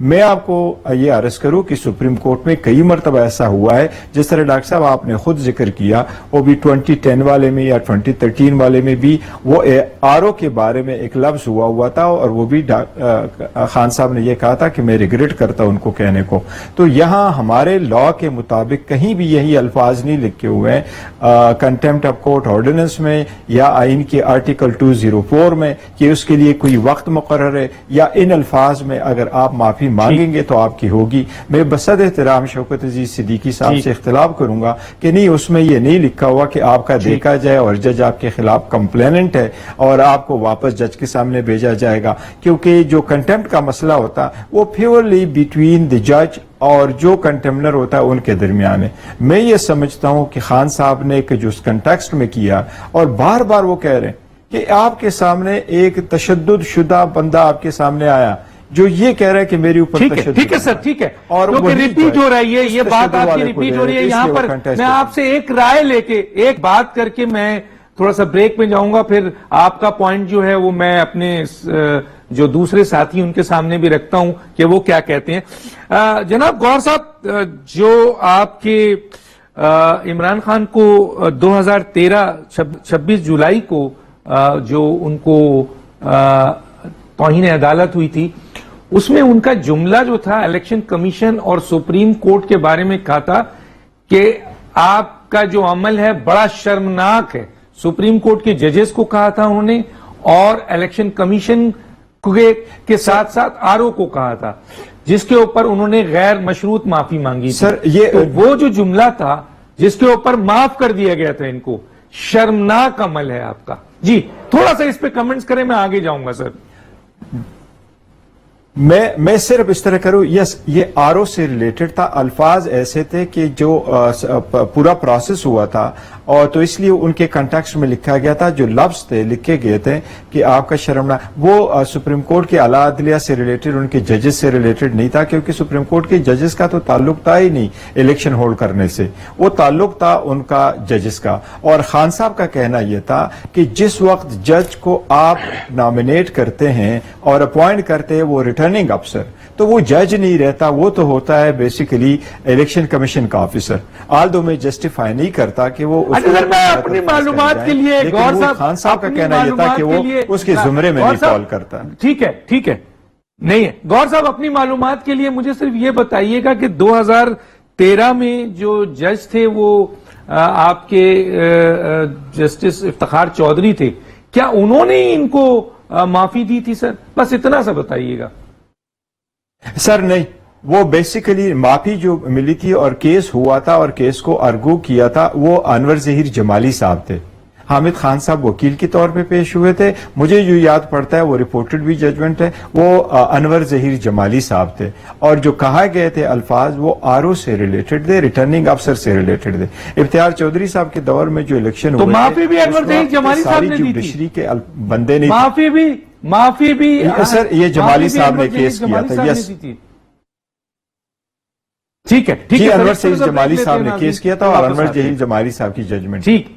میں آپ کو یہ عرض کروں کہ سپریم کورٹ میں کئی مرتبہ ایسا ہوا ہے، جس طرح ڈاکٹر صاحب آپ نے خود ذکر کیا، وہ بھی 2010 والے میں یا 2013 والے میں بھی وہ آر او کے بارے میں ایک لفظ ہوا تھا، اور وہ بھی خان صاحب نے یہ کہا تھا کہ میں ریگریٹ کرتا ہوں ان کو کہنے کو. تو یہاں ہمارے لا کے مطابق کہیں بھی یہی الفاظ نہیں لکھے ہوئے ہیں کنٹیمپٹ آف کورٹ آرڈیننس میں یا آئین کے آرٹیکل 204 میں کہ اس کے لیے کوئی وقت مقرر ہے، یا ان الفاظ میں اگر آپ معافی مانگیں گے تو آپ کی ہوگی. میں بصد احترام شوکت عزیز صدیقی صاحب سے اختلاف کروں گا کہ نہیں، اس میں یہ نہیں لکھا ہوا کہ آپ کا دیکھا جائے اور جج آپ کے خلاف کمپلیننٹ ہے اور آپ کو واپس جج کے سامنے بھیجا جائے گا، کیونکہ جو کنٹیمپٹ کا مسئلہ ہوتا وہ پیورلی بٹوین دی جج اور جو کنٹیمنر ہوتا ہے ان کے درمیان ہے. میں یہ سمجھتا ہوں کہ خان صاحب نے کہ جو اس کنٹیکسٹ میں کیا، اور بار بار وہ کہہ رہے ہیں کہ آپ کے سامنے ایک تشدد شدہ بندہ آپ کے سامنے آیا جو یہ کہہ رہا ہے کہ میری اوپر تشدد. ٹھیک ہے سر، ٹھیک ہے، اور ریپیٹ ہو رہی ہے یہ بات، آپ کی ریپیٹ ہو رہی ہے. یہاں پر میں آپ سے ایک رائے لے کے ایک بات کر کے میں تھوڑا سا بریک میں جاؤں گا، پھر آپ کا پوائنٹ جو ہے وہ میں اپنے جو دوسرے ساتھی ان کے سامنے بھی رکھتا ہوں کہ وہ کیا کہتے ہیں. جناب گوہر صاحب، جو آپ کے عمران خان کو 2013 26 جولائی کو جو ان کو توہین عدالت ہوئی تھی، اس میں ان کا جملہ جو تھا الیکشن کمیشن اور سپریم کورٹ کے بارے میں کہا تھا کہ آپ کا جو عمل ہے بڑا شرمناک ہے. سپریم کورٹ کے ججز کو کہا تھا انہوں نے، اور الیکشن کمیشن کے ساتھ ساتھ آر او کو کہا تھا، جس کے اوپر انہوں نے غیر مشروط معافی مانگی. سر وہ جو جملہ تھا جس کے اوپر معاف کر دیا گیا تھا ان کو، شرمناک عمل ہے آپ کا. جی تھوڑا سا اس پہ کمنٹس کریں، میں آگے جاؤں گا. سر میں صرف اس طرح کروں، یس یہ آر او سے ریلیٹڈ تھا، الفاظ ایسے تھے کہ جو پورا پروسیس ہوا تھا، اور تو اس لیے ان کے کنٹیکسٹ میں لکھا گیا تھا. جو لفظ تھے لکھے گئے تھے کہ آپ کا شرمناک، وہ سپریم کورٹ کے اعلیٰ عدلیہ سے ریلیٹڈ، ان کے ججز سے ریلیٹڈ نہیں تھا، کیونکہ سپریم کورٹ کے ججز کا تو تعلق تھا ہی نہیں الیکشن ہولڈ کرنے سے، وہ تعلق تھا ان کا ججز کا. اور خان صاحب کا کہنا یہ تھا کہ جس وقت جج کو آپ نامینیٹ کرتے ہیں اور اپوائنٹ کرتے ہیں وہ ریٹرننگ افسر، تو وہ جج نہیں رہتا، وہ تو ہوتا ہے بیسیکلی الیکشن کمیشن کا آفیسر. آلدو میں جسٹیفائی نہیں کرتا کہ وہ میں اپنی معلومات کے لیے گور صاحب، خان صاحب کا کہنا یہ تھا کہ وہ اس کے زمرے میں نہیں فال کرتا. ٹھیک ہے، ٹھیک ہے، نہیں ہے. گور صاحب اپنی معلومات کے لیے مجھے صرف یہ بتائیے گا کہ 2013 میں جو جج تھے وہ آپ کے جسٹس افتخار چودھری تھے، کیا انہوں نے ان کو معافی دی تھی؟ سر بس اتنا سا بتائیے گا. سر نہیں، وہ بیسیکلی معافی جو ملی تھی اور کیس ہوا تھا اور کیس کو ارگو کیا تھا وہ انور ظہیر جمالی صاحب تھے. حامد خان صاحب وکیل کے طور پہ پیش ہوئے تھے. مجھے جو یاد پڑتا ہے وہ رپورٹڈ بھی ججمنٹ ہے، وہ انور ظہیر جمالی صاحب تھے. اور جو کہا گئے تھے الفاظ وہ آر او سے ریلیٹڈ تھے، ریٹرننگ افسر سے ریلیٹڈ تھے. افتخار چودھری صاحب کے دور میں جو الیکشن ہوئے، معافی بھی انور ظہیر جمالی صاحب نے دی تھی، کے بندے نہیں، معافی بھی سر یہ جمالی صاحب نے کیس کیا تھا. یس ٹھیک ہے، انور ظہیر جمالی صاحب نے کیس کیا تھا اور انور ظہیر جمالی صاحب کی ججمنٹ. ٹھیک